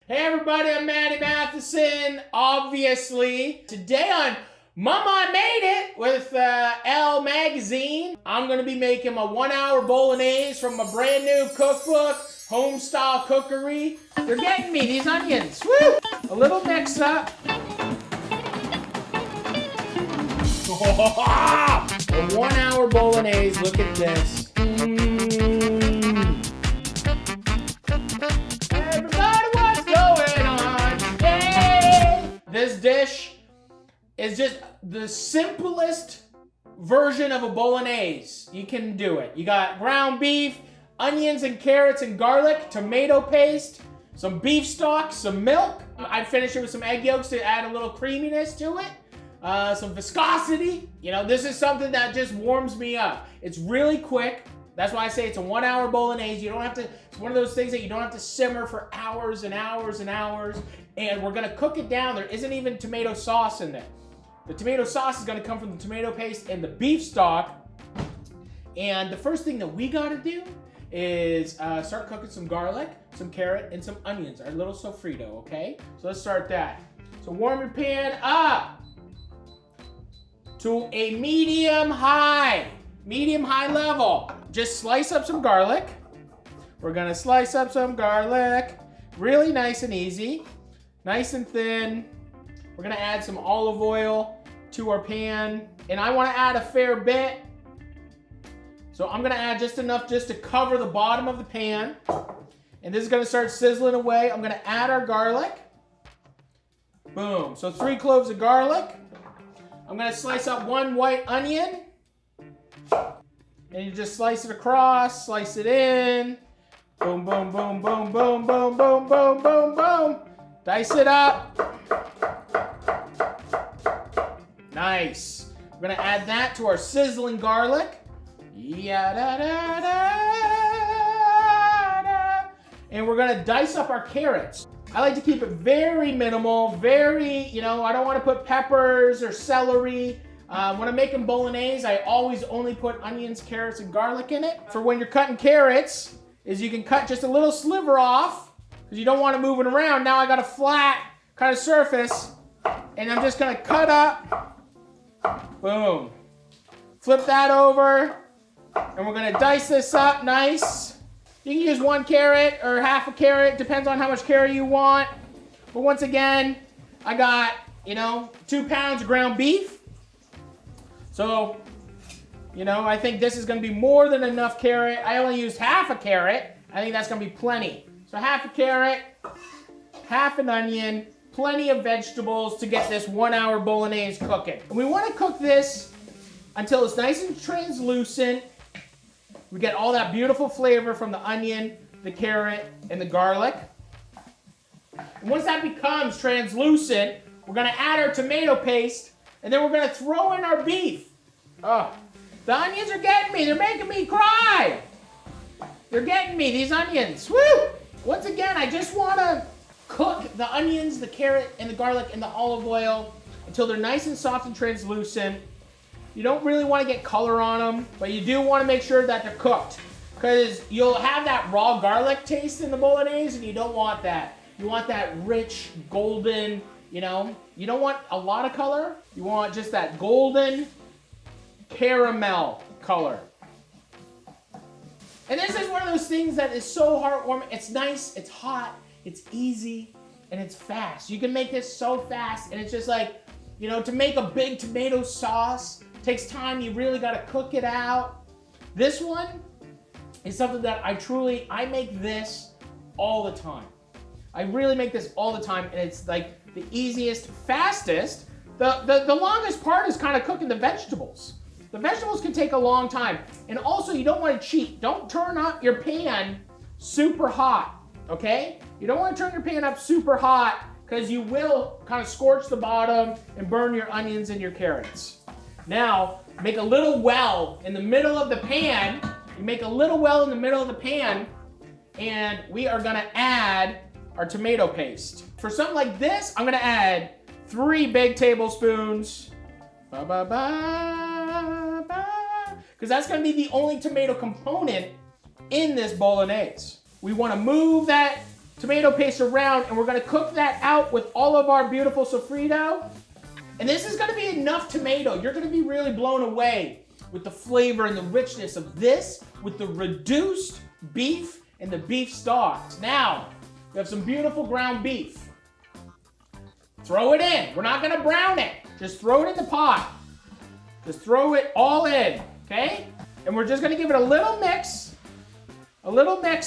Hey everybody, I'm Matty Matheson, obviously. Today on Mama I Made It with ELLE magazine, I'm going to be making my 1 hour Bolognese from my brand new cookbook, Home Style Cookery. They're getting me, these onions. Woo! A little mix up. A 1 hour Bolognese, look at this. This dish is just the simplest version of a Bolognese. You can do it. You got ground beef, onions and carrots and garlic, tomato paste, some beef stock, some milk. I finished it with some egg yolks to add a little creaminess to it. Some viscosity. You know, this is something that just warms me up. It's really quick. That's why I say it's a 1 hour Bolognese. You don't have to, it's one of those things that you don't have to simmer for hours and hours and hours. And we're gonna cook it down. There isn't even tomato sauce in there. The tomato sauce is gonna come from the tomato paste and the beef stock. And the first thing that we gotta do is start cooking some garlic, some carrot, and some onions, our little sofrito, okay? So let's start that. So warm your pan up to a medium-high level. Just slice up some garlic. We're gonna slice up some garlic, really nice and easy, nice and thin. We're gonna add some olive oil to our pan, and I wanna add a fair bit. So I'm gonna add just enough just to cover the bottom of the pan. And this is gonna start sizzling away. I'm gonna add our garlic. Boom, so 3 cloves of garlic. I'm gonna slice up 1 white onion. And you just slice it across, slice it in. Boom, boom, boom, boom, boom, boom, boom, boom, boom, boom. Dice it up. Nice. We're gonna add that to our sizzling garlic. And we're gonna dice up our carrots. I like to keep it very minimal, very, you know, I don't wanna put peppers or celery. When I'm making Bolognese, I always only put onions, carrots, and garlic in it. For when you're cutting carrots, is you can cut just a little sliver off, because you don't want to move it around. Now I got a flat kind of surface, and I'm just gonna cut up, boom. Flip that over, and we're gonna dice this up nice. You can use 1 carrot or half a carrot, depends on how much carrot you want. But once again, I got, 2 pounds of ground beef. So, I think this is gonna be more than enough carrot. I only used half a carrot. I think that's gonna be plenty. So half a carrot, half an onion, plenty of vegetables to get this 1 hour Bolognese cooking. And we wanna cook this until it's nice and translucent. We get all that beautiful flavor from the onion, the carrot, and the garlic. And once that becomes translucent, we're gonna add our tomato paste, and then we're gonna throw in our beef. Oh, the onions are getting me. They're making me cry. They're getting me, these onions. Woo! Once again, I just wanna cook the onions, the carrot, and the garlic in the olive oil until they're nice and soft and translucent. You don't really wanna get color on them, but you do wanna make sure that they're cooked, because you'll have that raw garlic taste in the Bolognese, and you don't want that. You want that rich, golden, you don't want a lot of color. You want just that golden caramel color. And this is one of those things that is so heartwarming. It's nice, it's hot, it's easy, and it's fast. You can make this so fast, and it's just like, to make a big tomato sauce takes time. You really gotta cook it out. This one is something that I make this all the time. I really make this all the time, and it's like the easiest, fastest. The longest part is kind of cooking the vegetables. The vegetables can take a long time. And also, you don't want to cheat. Don't turn up your pan super hot, okay? You don't want to turn your pan up super hot, because you will kind of scorch the bottom and burn your onions and your carrots. Now, make a little well in the middle of the pan. You make a little well in the middle of the pan, and we are gonna add our tomato paste. For something like this, I'm gonna add 3 big tablespoons. Because that's gonna be the only tomato component in this Bolognese. We wanna move that tomato paste around, and we're gonna cook that out with all of our beautiful sofrito. And this is gonna be enough tomato. You're gonna be really blown away with the flavor and the richness of this with the reduced beef and the beef stock. Now, we have some beautiful ground beef. Throw it in. We're not gonna brown it. Just throw it in the pot. Just throw it all in, okay? And we're just gonna give it a little mix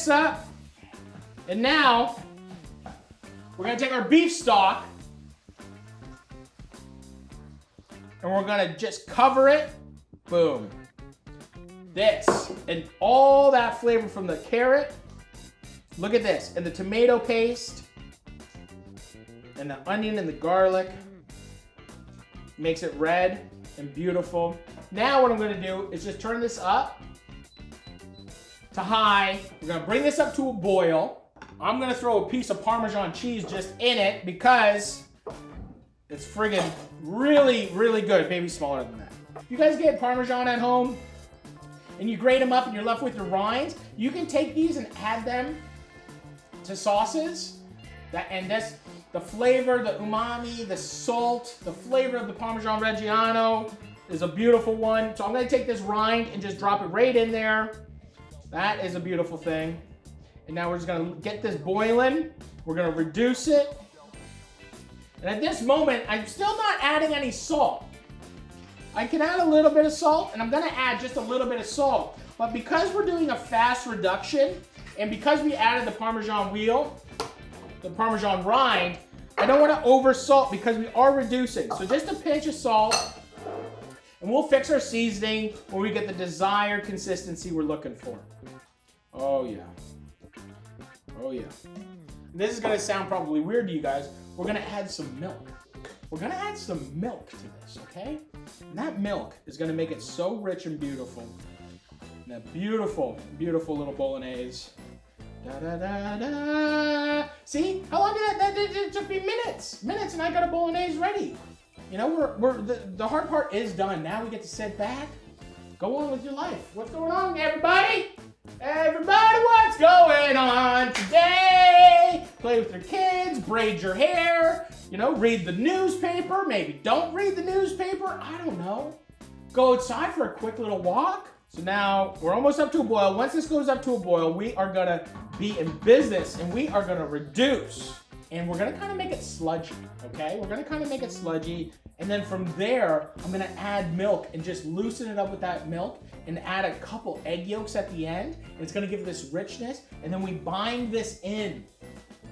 up. And now, we're gonna take our beef stock and we're gonna just cover it. Boom. This, and all that flavor from the carrot. Look at this, and the tomato paste, and the onion and the garlic. Makes it red and beautiful. Now what I'm gonna do is just turn this up to high. We're gonna bring this up to a boil. I'm gonna throw a piece of Parmesan cheese just in it because it's friggin' really, really good. Maybe smaller than that. You guys get Parmesan at home and you grate them up and you're left with your rinds, you can take these and add them to sauces. The flavor, the umami, the salt, the flavor of the Parmesan Reggiano is a beautiful one. So I'm gonna take this rind and just drop it right in there. That is a beautiful thing. And now we're just gonna get this boiling. We're gonna reduce it. And at this moment, I'm still not adding any salt. I can add a little bit of salt, and I'm gonna add just a little bit of salt. But because we're doing a fast reduction, and because we added the Parmesan wheel, the Parmesan rind, I don't wanna over salt because we are reducing. So just a pinch of salt, and we'll fix our seasoning when we get the desired consistency we're looking for. Oh yeah. Oh yeah. And this is gonna sound probably weird to you guys. We're gonna add some milk. We're gonna add some milk to this, okay? And that milk is gonna make it so rich and beautiful. And that beautiful, beautiful little Bolognese. Da da da da. See? How long did that? It took me minutes. Minutes, and I got a Bolognese ready. You know, the hard part is done. Now we get to sit back, go on with your life. What's going on, everybody? Everybody, what's going on today? Play with your kids, braid your hair, you know, read the newspaper, maybe don't read the newspaper, I don't know. Go outside for a quick little walk. So now we're almost up to a boil. Once this goes up to a boil, we are gonna be in business and we are gonna reduce. And we're gonna kind of make it sludgy, okay? We're gonna kind of make it sludgy. And then from there, I'm gonna add milk and just loosen it up with that milk and add a couple egg yolks at the end. And it's gonna give this richness. And then we bind this in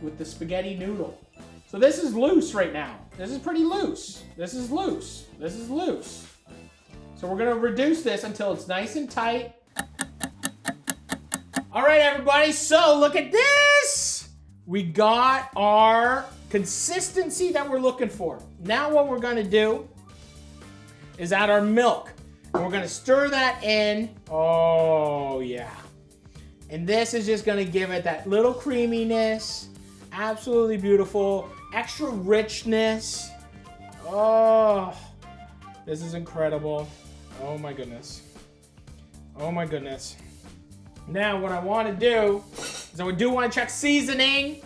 with the spaghetti noodle. So this is loose right now. This is pretty loose. This is loose. This is loose. So we're gonna reduce this until it's nice and tight. All right, everybody, so look at this. We got our consistency that we're looking for. Now what we're gonna do is add our milk. And we're gonna stir that in. Oh, yeah. And this is just gonna give it that little creaminess. Absolutely beautiful. Extra richness. Oh, this is incredible. Oh my goodness. Oh my goodness. Now what I wanna do is I do wanna check seasoning.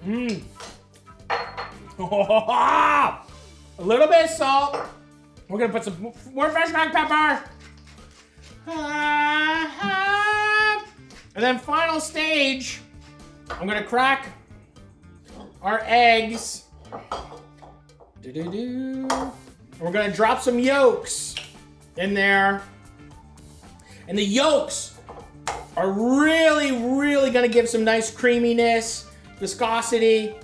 A little bit of salt. We're gonna put some more fresh black pepper. And then final stage, I'm gonna crack our eggs. We're gonna drop some yolks in there. And the yolks are really, really gonna give some nice creaminess, viscosity,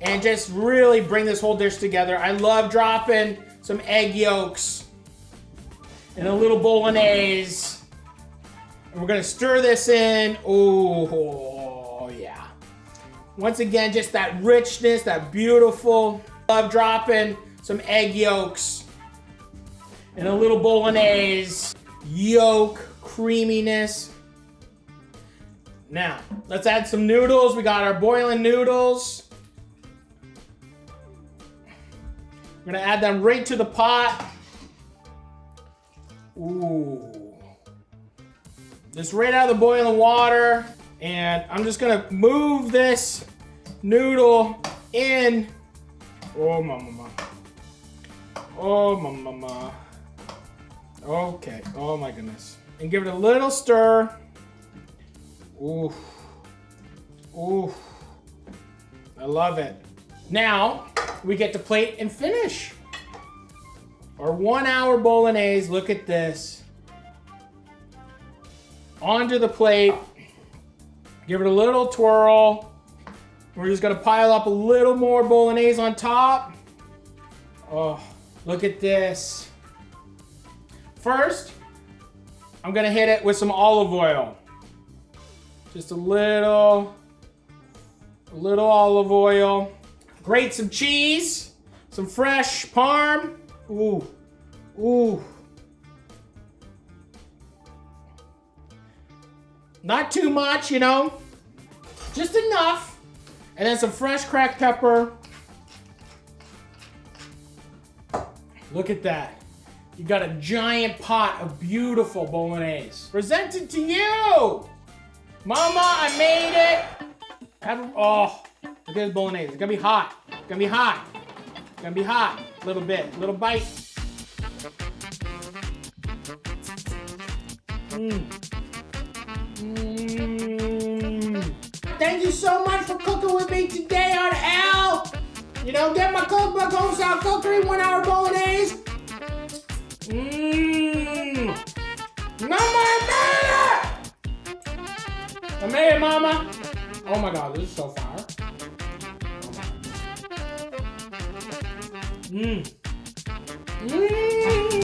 and just really bring this whole dish together. I love dropping some egg yolks in a little Bolognese. And we're gonna stir this in. Oh, yeah. Once again, just that richness, that beautiful. Love dropping some egg yolks in a little Bolognese. Yolk, creaminess. Now, let's add some noodles. We got our boiling noodles. We're gonna add them right to the pot. Ooh. Just right out of the boiling water. And I'm just gonna move this noodle in. Oh, mama. Oh, mama. Okay, oh my goodness. And give it a little stir. Ooh. Ooh. I love it. Now, we get to plate and finish. Our 1 hour Bolognese, look at this. Onto the plate. Give it a little twirl. We're just gonna pile up a little more Bolognese on top. Oh, look at this. First, I'm gonna hit it with some olive oil. Just a little olive oil. Grate some cheese, some fresh parm. Ooh, ooh. Not too much, you know, just enough. And then some fresh cracked pepper. Look at that. You got a giant pot of beautiful Bolognese. Presented to you! Mama, I made it! Oh, look at this Bolognese. It's gonna be hot. It's gonna be hot. It's gonna be hot. A little bit, little bite. Thank you so much for cooking with me today on ELLE. You know, get my cookbook, Homestyle Cookery, 1 hour Bolognese. Mama, I made it! I made it, Mama. Oh my God, this is so fire. Oh my God.